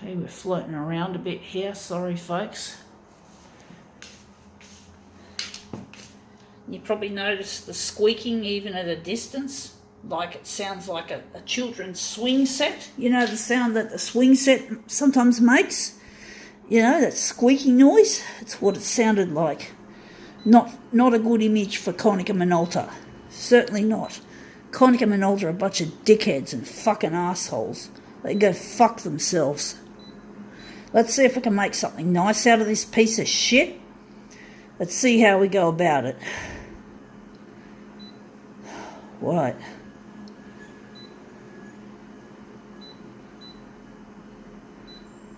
Okay, we're floating around a bit here, sorry folks. You probably noticed the squeaking even at a distance, like it sounds like a children's swing set. You know the sound that the swing set sometimes makes? You know, that squeaking noise? It's what it sounded like. Not a good image for Konica Minolta. Certainly not. Konica Minolta are a bunch of dickheads and fucking assholes. They go fuck themselves. Let's see if we can make something nice out of this piece of shit. Let's see how we go about it. Right.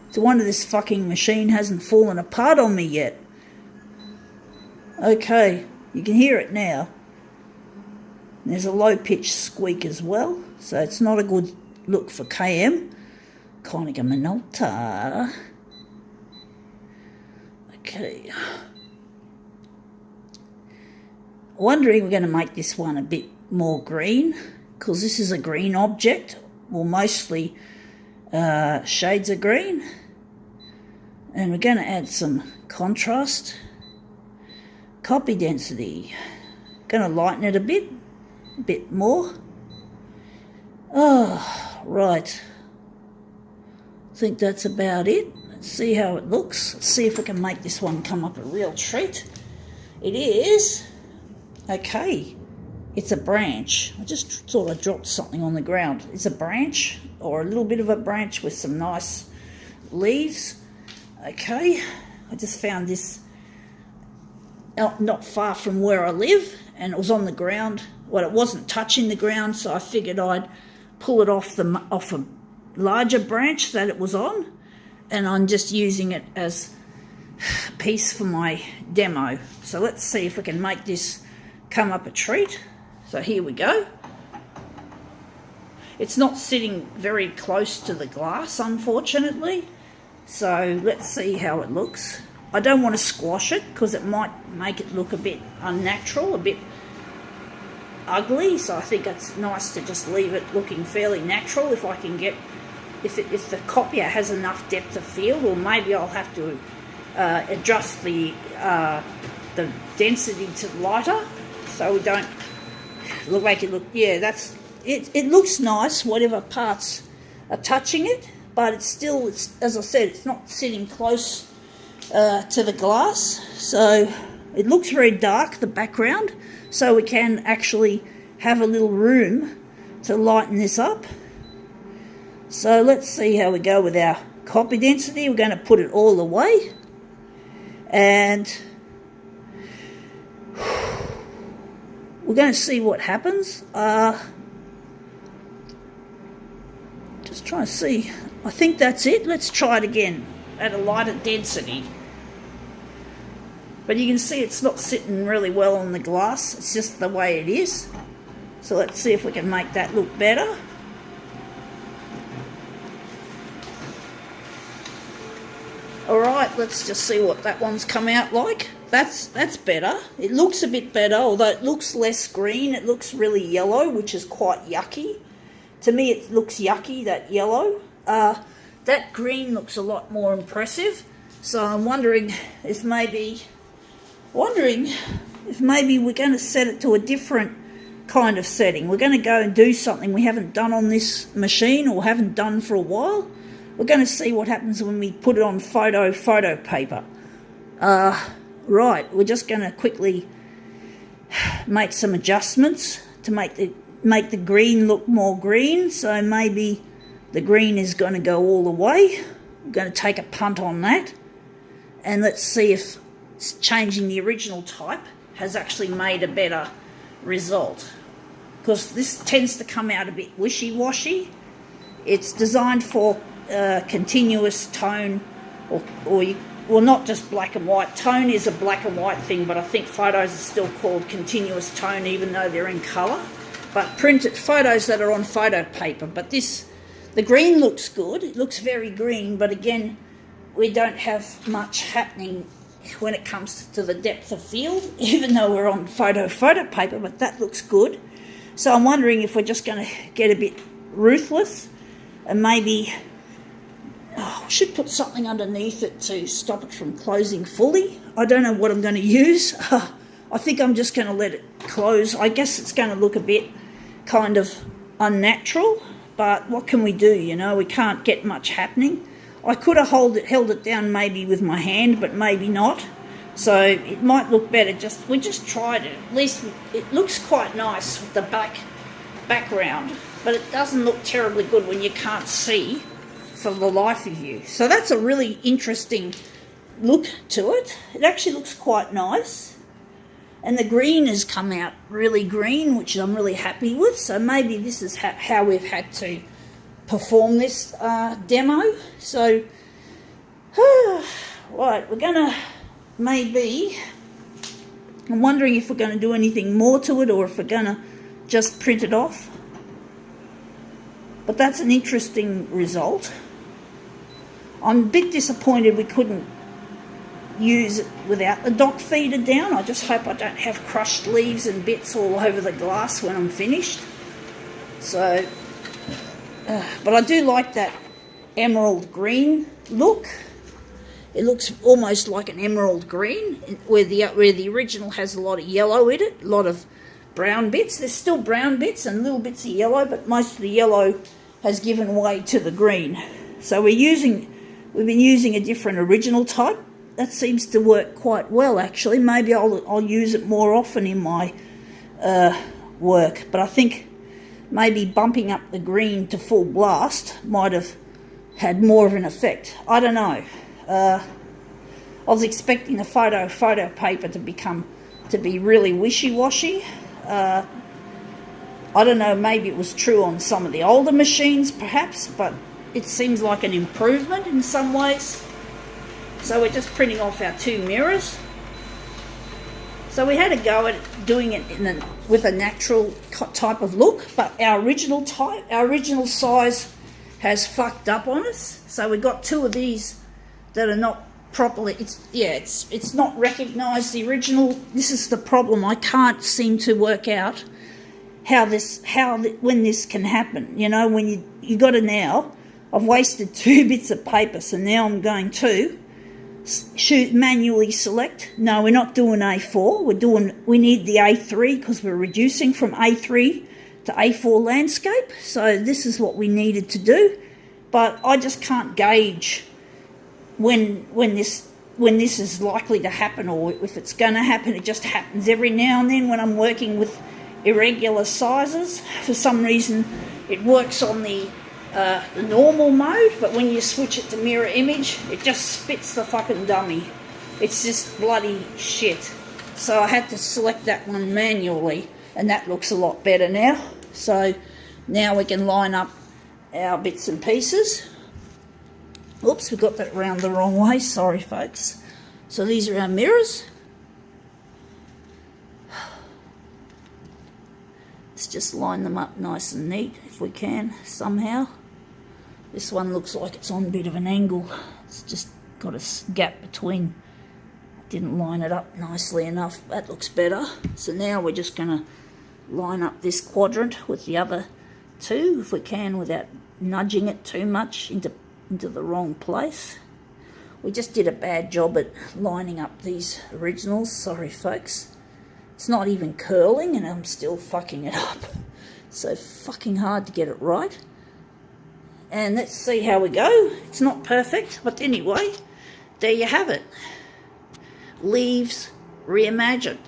It's a wonder this fucking machine hasn't fallen apart on me yet. Okay, you can hear it now. There's a low-pitched squeak as well, so it's not a good look for KM. Konica Minolta. Okay. Wondering we're going to make this one a bit more green, because this is a green object, well mostly shades of green, and we're going to add some contrast. Copy density, going to lighten it a bit more. Oh, right, I think that's about it. Let's see how it looks. Let's see if we can make this one come up a real treat. It is. Okay, it's a branch. I just thought I dropped something on the ground. It's a branch, or a little bit of a branch with some nice leaves. Okay, I just found this not far from where I live, and it was on the ground. Well, it wasn't touching the ground, so I figured I'd pull it off a larger branch that it was on, and I'm just using it as a piece for my demo. So let's see if we can make this come up a treat. So here we go. It's not sitting very close to the glass, unfortunately, so let's see how it looks. I don't want to squash it because it might make it look a bit unnatural, a bit ugly, so I think it's nice to just leave it looking fairly natural if I can get, if the copier has enough depth of field, or maybe I'll have to adjust the density to lighter so we don't make it look, yeah, that's it. It looks nice, whatever parts are touching it, but it's still, as I said, it's not sitting close to the glass, so it looks very dark, the background, so we can actually have a little room to lighten this up. So let's see how we go with our copy density. We're going to put it all the way, and we're going to see what happens. Just trying to see. I think that's it. Let's try it again at a lighter density. But you can see it's not sitting really well on the glass. It's just the way it is. So let's see if we can make that look better. Alright, let's just see what that one's come out like. That's better. It looks a bit better, although it looks less green. It looks really yellow, which is quite yucky. To me, it looks yucky, that yellow. That green looks a lot more impressive. So I'm wondering if maybe we're going to set it to a different kind of setting. We're going to go and do something we haven't done on this machine, or haven't done for a while. We're going to see what happens when we put it on photo paper. Right, we're just going to quickly make some adjustments to make the green look more green. So maybe the green is going to go all the way. I'm going to take a punt on that, and let's see if changing the original type has actually made a better result, because this tends to come out a bit wishy-washy. It's designed for continuous tone, or not just black and white. Tone is a black and white thing, but I think photos are still called continuous tone even though they're in colour. But printed photos that are on photo paper. But the green looks good. It looks very green, but again, we don't have much happening when it comes to the depth of field, even though we're on photo paper, but that looks good. So I'm wondering if we're just going to get a bit ruthless and maybe should put something underneath it to stop it from closing fully. I don't know what I'm going to use. I think I'm just going to let it close. I guess it's going to look a bit kind of unnatural, but what can we do, you know? We can't get much happening. I could have held it down maybe with my hand, but maybe not. So it might look better. We just tried it. At least it looks quite nice with the background, but it doesn't look terribly good when you can't see for the life of you. So that's a really interesting look to it. It actually looks quite nice. And the green has come out really green, which I'm really happy with. So maybe this is how we've had to perform this demo. So, right, we're going to maybe... I'm wondering if we're going to do anything more to it or if we're going to just print it off. But that's an interesting result. I'm a bit disappointed we couldn't use it without the dock feeder down. I just hope I don't have crushed leaves and bits all over the glass when I'm finished. So, but I do like that emerald green look. It looks almost like an emerald green, where the original has a lot of yellow in it, a lot of brown bits. There's still brown bits and little bits of yellow, but most of the yellow has given way to the green. So we've been using a different original type. That seems to work quite well, actually. Maybe I'll use it more often in my work. But I think maybe bumping up the green to full blast might have had more of an effect. I don't know. I was expecting the photo paper to be really wishy-washy. I don't know, maybe it was true on some of the older machines, perhaps, but it seems like an improvement in some ways. So we're just printing off our 2 mirrors. So we had a go at doing it with a natural type of look, but our original size has fucked up on us. So we got 2 of these that are not properly. It's not recognised the original. This is the problem. I can't seem to work out when this can happen. You know, when you got to now. I've wasted 2 bits of paper, so now I'm going to manually select. No, we're not doing A4. We need the A3 because we're reducing from A3 to A4 landscape. So this is what we needed to do. But I just can't gauge when this is likely to happen, or if it's going to happen. It just happens every now and then when I'm working with irregular sizes. For some reason, it works on the normal mode, but when you switch it to mirror image, it just spits the fucking dummy. It's just bloody shit. So I had to select that one manually, and that looks a lot better now. So now we can line up our bits and pieces. Oops, we got that round the wrong way. Sorry, folks. So these are our mirrors. Let's just line them up nice and neat if we can, somehow. This one looks like it's on a bit of an angle. It's just got a gap between. Didn't line it up nicely enough. That looks better. So now we're just going to line up this quadrant with the other 2, if we can, without nudging it too much into the wrong place. We just did a bad job at lining up these originals. Sorry, folks. It's not even curling, and I'm still fucking it up. So fucking hard to get it right. And let's see how we go. It's not perfect, but anyway, there you have it. Leaves reimagined.